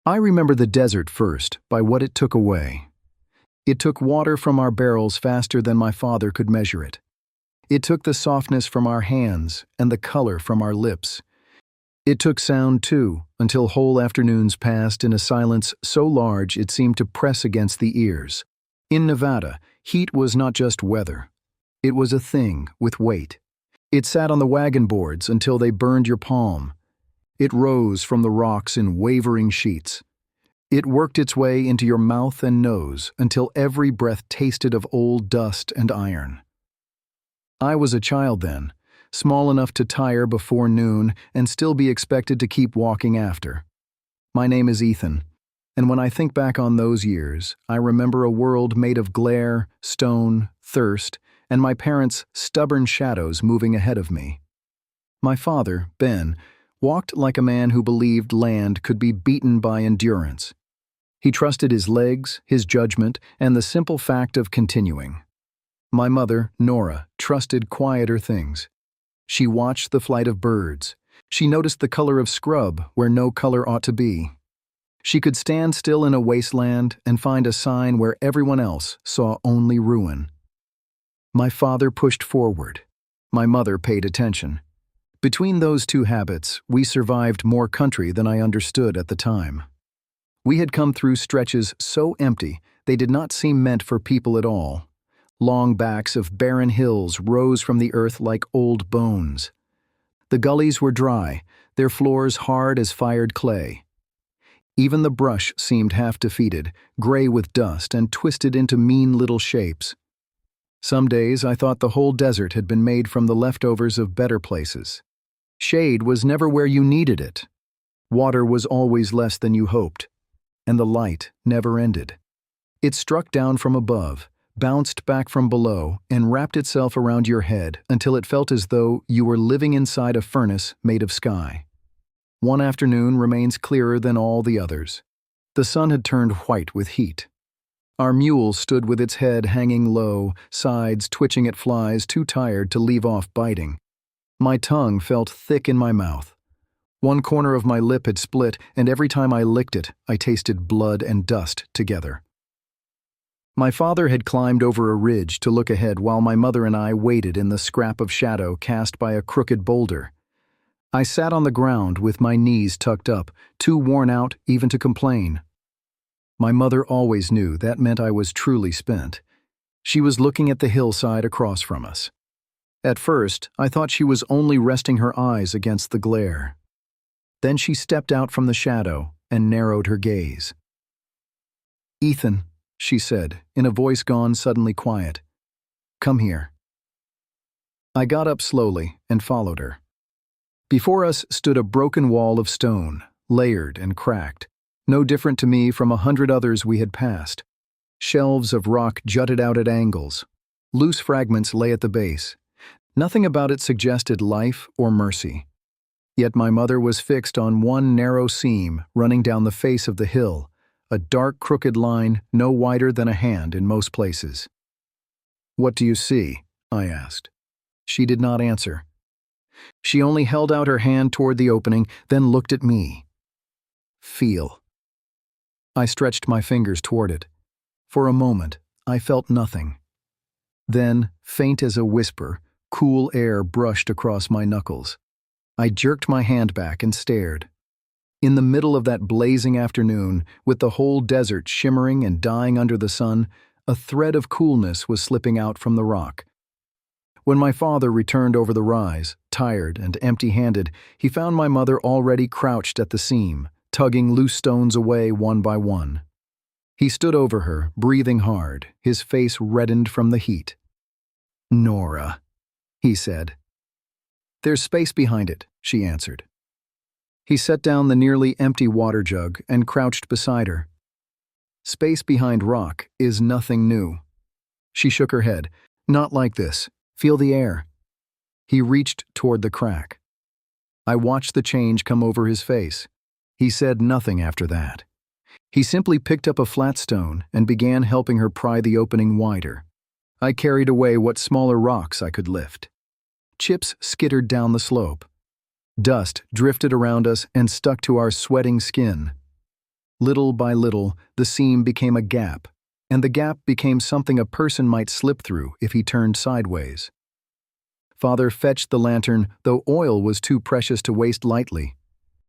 I remember the desert first by what it took away. It took water from our barrels faster than my father could measure it. It took the softness from our hands and the color from our lips. It took sound, too, until whole afternoons passed in a silence so large it seemed to press against the ears. In Nevada, heat was not just weather. It was a thing with weight. It sat on the wagon boards until they burned your palm. It rose from the rocks in wavering sheets. It worked its way into your mouth and nose until every breath tasted of old dust and iron. I was a child then, small enough to tire before noon and still be expected to keep walking after. My name is Ethan, and when I think back on those years, I remember a world made of glare, stone, thirst, and my parents' stubborn shadows moving ahead of me. My father, Ben, walked like a man who believed land could be beaten by endurance. He trusted his legs, his judgment, and the simple fact of continuing. My mother, Nora, trusted quieter things. She watched the flight of birds. She noticed the color of scrub where no color ought to be. She could stand still in a wasteland and find a sign where everyone else saw only ruin. My father pushed forward. My mother paid attention. Between those two habits, we survived more country than I understood at the time. We had come through stretches so empty they did not seem meant for people at all. Long backs of barren hills rose from the earth like old bones. The gullies were dry, their floors hard as fired clay. Even the brush seemed half defeated, gray with dust and twisted into mean little shapes. Some days I thought the whole desert had been made from the leftovers of better places. Shade was never where you needed it. Water was always less than you hoped. And the light never ended. It struck down from above, bounced back from below, and wrapped itself around your head until it felt as though you were living inside a furnace made of sky. One afternoon remains clearer than all the others. The sun had turned white with heat. Our mule stood with its head hanging low, sides twitching at flies too tired to leave off biting. My tongue felt thick in my mouth. One corner of my lip had split, and every time I licked it, I tasted blood and dust together. My father had climbed over a ridge to look ahead while my mother and I waited in the scrap of shadow cast by a crooked boulder. I sat on the ground with my knees tucked up, too worn out even to complain. My mother always knew that meant I was truly spent. She was looking at the hillside across from us. At first, I thought she was only resting her eyes against the glare. Then she stepped out from the shadow and narrowed her gaze. "Ethan," she said, in a voice gone suddenly quiet. "Come here." I got up slowly and followed her. Before us stood a broken wall of stone, layered and cracked, no different to me from 100 others we had passed. Shelves of rock jutted out at angles. Loose fragments lay at the base. Nothing about it suggested life or mercy. Yet my mother was fixed on one narrow seam running down the face of the hill, a dark crooked line no wider than a hand in most places. "What do you see?" I asked. She did not answer. She only held out her hand toward the opening, then looked at me. "Feel." I stretched my fingers toward it. For a moment, I felt nothing. Then, faint as a whisper, cool air brushed across my knuckles. I jerked my hand back and stared. In the middle of that blazing afternoon, with the whole desert shimmering and dying under the sun, a thread of coolness was slipping out from the rock. When my father returned over the rise, tired and empty-handed, he found my mother already crouched at the seam, tugging loose stones away one by one. He stood over her, breathing hard, his face reddened from the heat. "Nora," he said. "There's space behind it," she answered. He set down the nearly empty water jug and crouched beside her. "Space behind rock is nothing new." She shook her head. "Not like this. Feel the air." He reached toward the crack. I watched the change come over his face. He said nothing after that. He simply picked up a flat stone and began helping her pry the opening wider. I carried away what smaller rocks I could lift. Chips skittered down the slope. Dust drifted around us and stuck to our sweating skin. Little by little, the seam became a gap, and the gap became something a person might slip through if he turned sideways. Father fetched the lantern, though oil was too precious to waste lightly.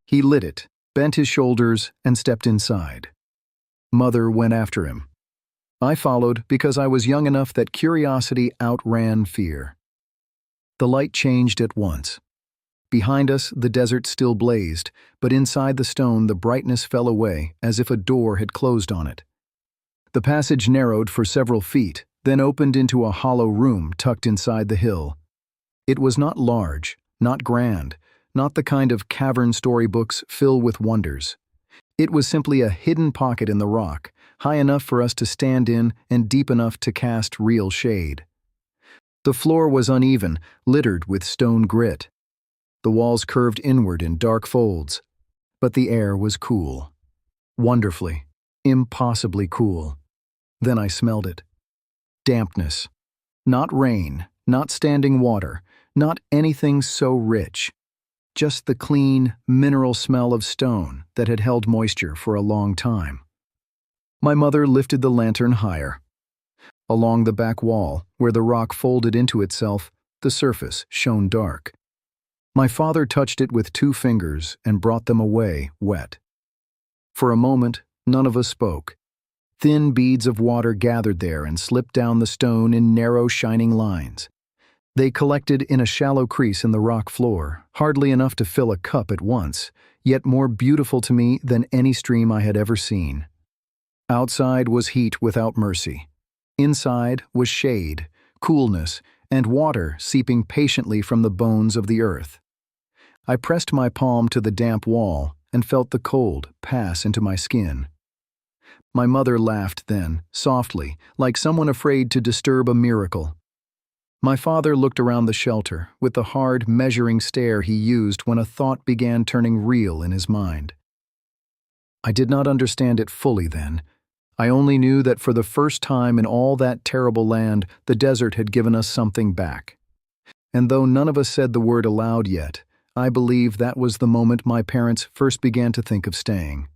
He lit it, bent his shoulders, and stepped inside. Mother went after him. I followed because I was young enough that curiosity outran fear. The light changed at once. Behind us, the desert still blazed, but inside the stone the brightness fell away as if a door had closed on it. The passage narrowed for several feet, then opened into a hollow room tucked inside the hill. It was not large, not grand, not the kind of cavern storybooks fill with wonders. It was simply a hidden pocket in the rock, high enough for us to stand in and deep enough to cast real shade. The floor was uneven, littered with stone grit. The walls curved inward in dark folds, but the air was cool. Wonderfully, impossibly cool. Then I smelled it. Dampness. Not rain, not standing water, not anything so rich. Just the clean, mineral smell of stone that had held moisture for a long time. My mother lifted the lantern higher. Along the back wall, where the rock folded into itself, the surface shone dark. My father touched it with 2 fingers and brought them away wet. For a moment, none of us spoke. Thin beads of water gathered there and slipped down the stone in narrow, shining lines. They collected in a shallow crease in the rock floor, hardly enough to fill a cup at once, yet more beautiful to me than any stream I had ever seen. Outside was heat without mercy. Inside was shade, coolness, and water seeping patiently from the bones of the earth. I pressed my palm to the damp wall and felt the cold pass into my skin. My mother laughed then, softly, like someone afraid to disturb a miracle. My father looked around the shelter with the hard, measuring stare he used when a thought began turning real in his mind. I did not understand it fully then. I only knew that for the first time in all that terrible land, the desert had given us something back. And though none of us said the word aloud yet, I believe that was the moment my parents first began to think of staying.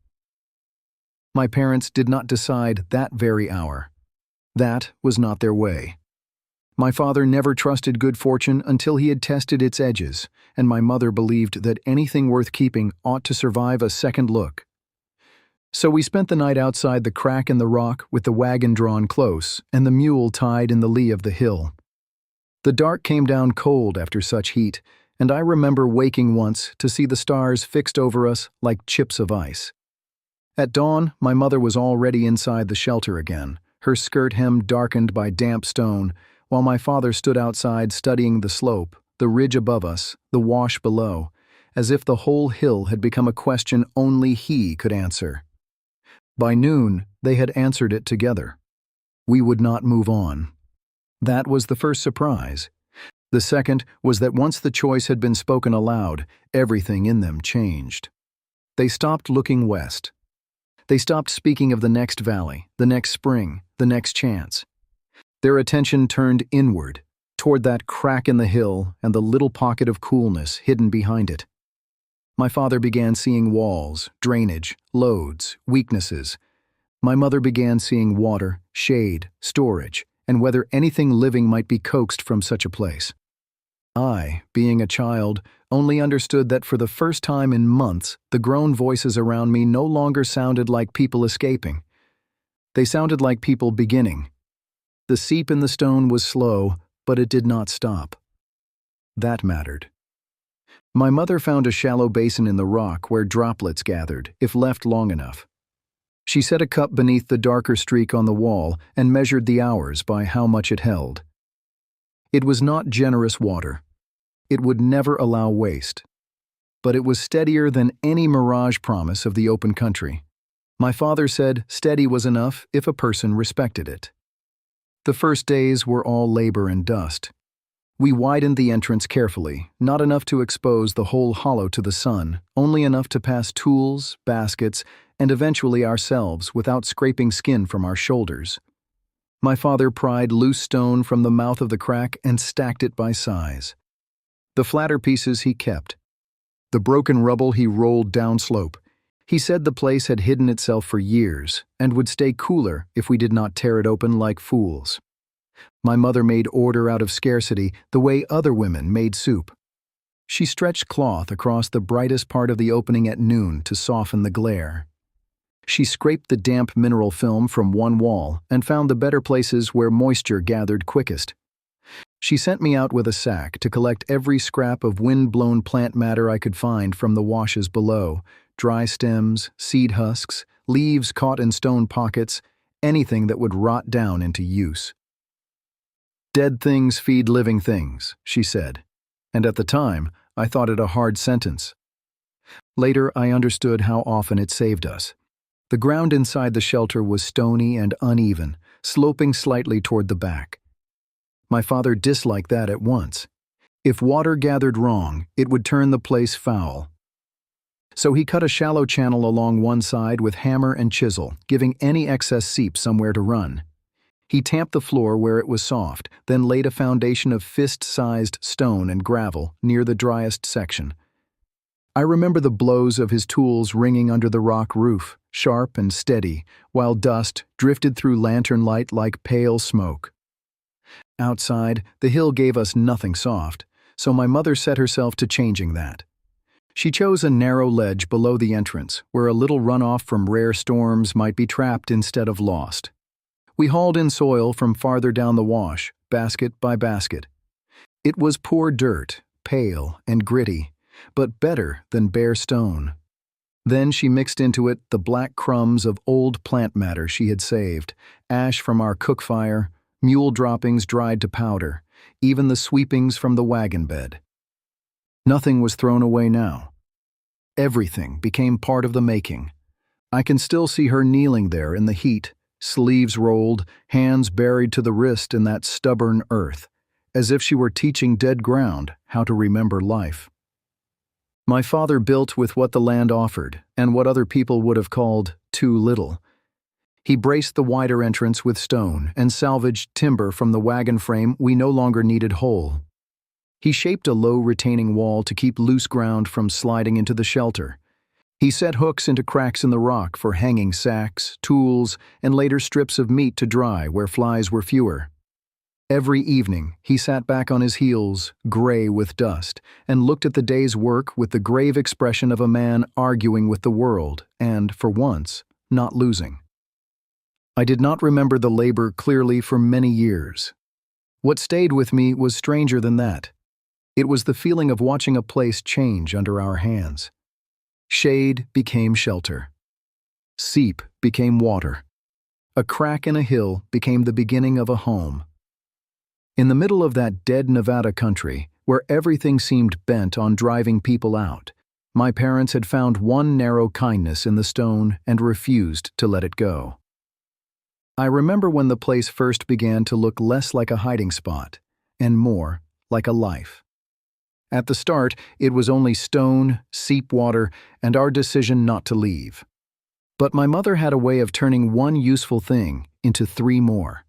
My parents did not decide that very hour. That was not their way. My father never trusted good fortune until he had tested its edges, and my mother believed that anything worth keeping ought to survive a second look. So we spent the night outside the crack in the rock with the wagon drawn close and the mule tied in the lee of the hill. The dark came down cold after such heat, and I remember waking once to see the stars fixed over us like chips of ice. At dawn, my mother was already inside the shelter again, her skirt hem darkened by damp stone, while my father stood outside studying the slope, the ridge above us, the wash below, as if the whole hill had become a question only he could answer. By noon, they had answered it together. We would not move on. That was the first surprise. The second was that once the choice had been spoken aloud, everything in them changed. They stopped looking west. They stopped speaking of the next valley, the next spring, the next chance. Their attention turned inward, toward that crack in the hill and the little pocket of coolness hidden behind it. My father began seeing walls, drainage, loads, weaknesses. My mother began seeing water, shade, storage, and whether anything living might be coaxed from such a place. I, being a child, only understood that for the first time in months, the grown voices around me no longer sounded like people escaping. They sounded like people beginning. The seep in the stone was slow, but it did not stop. That mattered. My mother found a shallow basin in the rock where droplets gathered, if left long enough. She set a cup beneath the darker streak on the wall and measured the hours by how much it held. It was not generous water. It would never allow waste. But it was steadier than any mirage promise of the open country. My father said steady was enough if a person respected it. The first days were all labor and dust. We widened the entrance carefully, not enough to expose the whole hollow to the sun, only enough to pass tools, baskets, and eventually ourselves without scraping skin from our shoulders. My father pried loose stone from the mouth of the crack and stacked it by size. The flatter pieces he kept. The broken rubble he rolled downslope. He said the place had hidden itself for years and would stay cooler if we did not tear it open like fools. My mother made order out of scarcity the way other women made soup. She stretched cloth across the brightest part of the opening at noon to soften the glare. She scraped the damp mineral film from one wall and found the better places where moisture gathered quickest. She sent me out with a sack to collect every scrap of wind-blown plant matter I could find from the washes below: dry stems, seed husks, leaves caught in stone pockets, anything that would rot down into use. "Dead things feed living things," she said, and at the time, I thought it a hard sentence. Later, I understood how often it saved us. The ground inside the shelter was stony and uneven, sloping slightly toward the back. My father disliked that at once. If water gathered wrong, it would turn the place foul. So he cut a shallow channel along one side with hammer and chisel, giving any excess seep somewhere to run. He tamped the floor where it was soft, then laid a foundation of fist-sized stone and gravel near the driest section. I remember the blows of his tools ringing under the rock roof, sharp and steady, while dust drifted through lantern light like pale smoke. Outside, the hill gave us nothing soft, so my mother set herself to changing that. She chose a narrow ledge below the entrance, where a little runoff from rare storms might be trapped instead of lost. We hauled in soil from farther down the wash, basket by basket. It was poor dirt, pale and gritty, but better than bare stone. Then she mixed into it the black crumbs of old plant matter she had saved, ash from our cook fire, mule droppings dried to powder, even the sweepings from the wagon bed. Nothing was thrown away now. Everything became part of the making. I can still see her kneeling there in the heat, sleeves rolled, hands buried to the wrist in that stubborn earth, as if she were teaching dead ground how to remember life. My father built with what the land offered, and what other people would have called too little. He braced the wider entrance with stone and salvaged timber from the wagon frame we no longer needed whole. He shaped a low retaining wall to keep loose ground from sliding into the shelter. He set hooks into cracks in the rock for hanging sacks, tools, and later strips of meat to dry where flies were fewer. Every evening, he sat back on his heels, gray with dust, and looked at the day's work with the grave expression of a man arguing with the world and, for once, not losing. I did not remember the labor clearly for many years. What stayed with me was stranger than that. It was the feeling of watching a place change under our hands. Shade became shelter. Seep became water. A crack in a hill became the beginning of a home. In the middle of that dead Nevada country, where everything seemed bent on driving people out, my parents had found one narrow kindness in the stone and refused to let it go. I remember when the place first began to look less like a hiding spot and more like a life. At the start, it was only stone, seep water, and our decision not to leave. But my mother had a way of turning one useful thing into three more.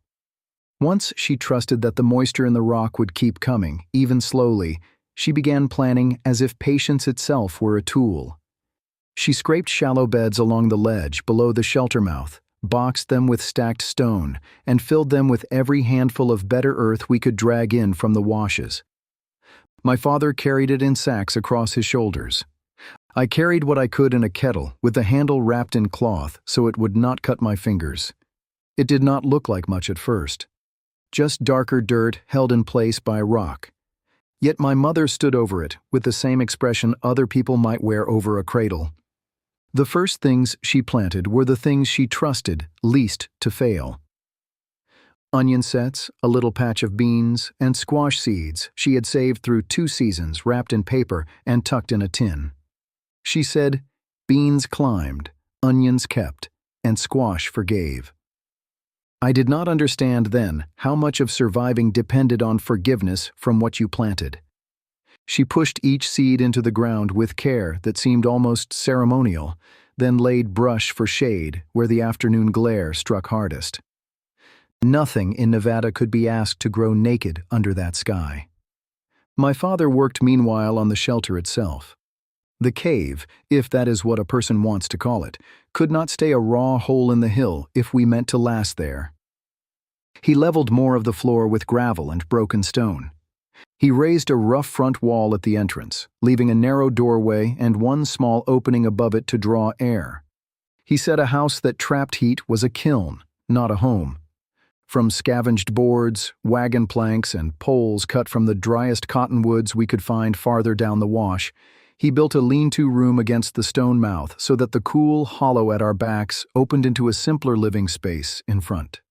Once she trusted that the moisture in the rock would keep coming, even slowly, she began planning as if patience itself were a tool. She scraped shallow beds along the ledge below the shelter mouth, boxed them with stacked stone, and filled them with every handful of better earth we could drag in from the washes. My father carried it in sacks across his shoulders. I carried what I could in a kettle with the handle wrapped in cloth so it would not cut my fingers. It did not look like much at first. Just darker dirt held in place by a rock. Yet my mother stood over it with the same expression other people might wear over a cradle. The first things she planted were the things she trusted least to fail. Onion sets, a little patch of beans, and squash seeds she had saved through 2 seasons wrapped in paper and tucked in a tin. She said, "Beans climbed, onions kept, and squash forgave." I did not understand then how much of surviving depended on forgiveness from what you planted. She pushed each seed into the ground with care that seemed almost ceremonial, then laid brush for shade where the afternoon glare struck hardest. Nothing in Nevada could be asked to grow naked under that sky. My father worked meanwhile on the shelter itself. The cave, if that is what a person wants to call it, could not stay a raw hole in the hill if we meant to last there. He leveled more of the floor with gravel and broken stone. He raised a rough front wall at the entrance, leaving a narrow doorway and one small opening above it to draw air. He said a house that trapped heat was a kiln, not a home. From scavenged boards, wagon planks, and poles cut from the driest cottonwoods we could find farther down the wash, he built a lean-to room against the stone mouth so that the cool hollow at our backs opened into a simpler living space in front.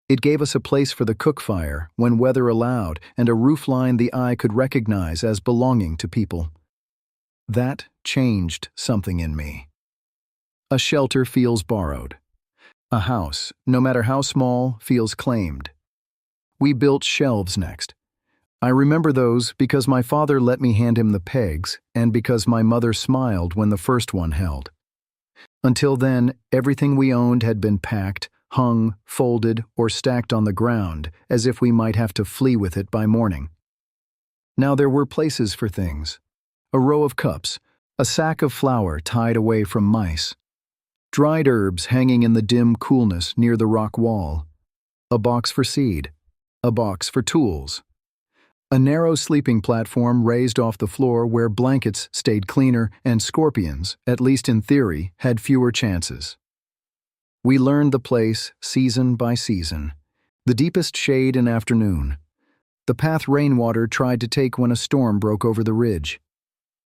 It gave us a place for the cook fire when weather allowed and a roofline the eye could recognize as belonging to people. That changed something in me. A shelter feels borrowed. A house, no matter how small, feels claimed. We built shelves next. I remember those because my father let me hand him the pegs and because my mother smiled when the first one held. Until then, everything we owned had been packed, hung, folded, or stacked on the ground, as if we might have to flee with it by morning. Now there were places for things. A row of cups, a sack of flour tied away from mice, dried herbs hanging in the dim coolness near the rock wall, a box for seed, a box for tools, a narrow sleeping platform raised off the floor where blankets stayed cleaner and scorpions, at least in theory, had fewer chances. We learned the place season by season. The deepest shade in afternoon. The path rainwater tried to take when a storm broke over the ridge.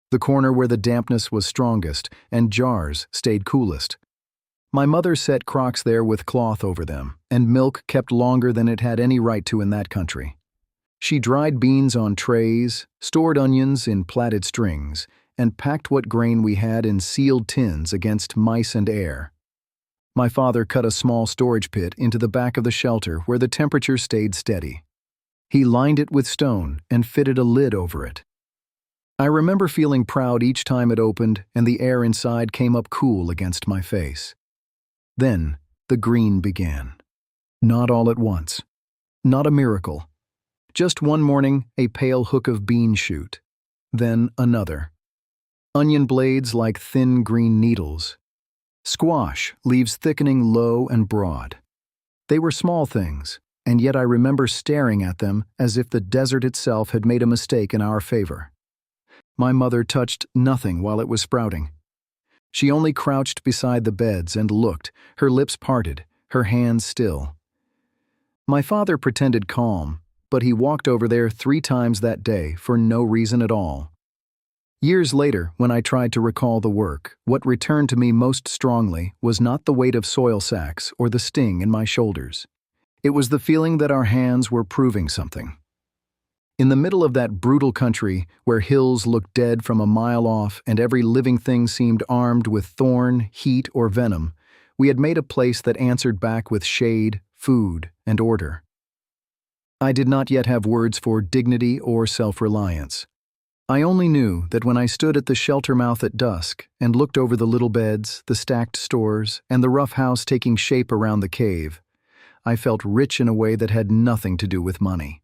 The corner where the dampness was strongest and jars stayed coolest. My mother set crocks there with cloth over them, and milk kept longer than it had any right to in that country. She dried beans on trays, stored onions in plaited strings, and packed what grain we had in sealed tins against mice and air. My father cut a small storage pit into the back of the shelter where the temperature stayed steady. He lined it with stone and fitted a lid over it. I remember feeling proud each time it opened and the air inside came up cool against my face. Then the green began. Not all at once. Not a miracle. Just one morning, a pale hook of bean shoot. Then another. Onion blades like thin green needles. Squash, leaves thickening low and broad. They were small things, and yet I remember staring at them as if the desert itself had made a mistake in our favor. My mother touched nothing while it was sprouting. She only crouched beside the beds and looked, her lips parted, her hands still. My father pretended calm, but he walked over there 3 times that day for no reason at all. Years later, when I tried to recall the work, what returned to me most strongly was not the weight of soil sacks or the sting in my shoulders. It was the feeling that our hands were proving something. In the middle of that brutal country, where hills looked dead from a mile off and every living thing seemed armed with thorn, heat, or venom, we had made a place that answered back with shade, food, and order. I did not yet have words for dignity or self-reliance. I only knew that when I stood at the shelter mouth at dusk and looked over the little beds, the stacked stores, and the rough house taking shape around the cave, I felt rich in a way that had nothing to do with money.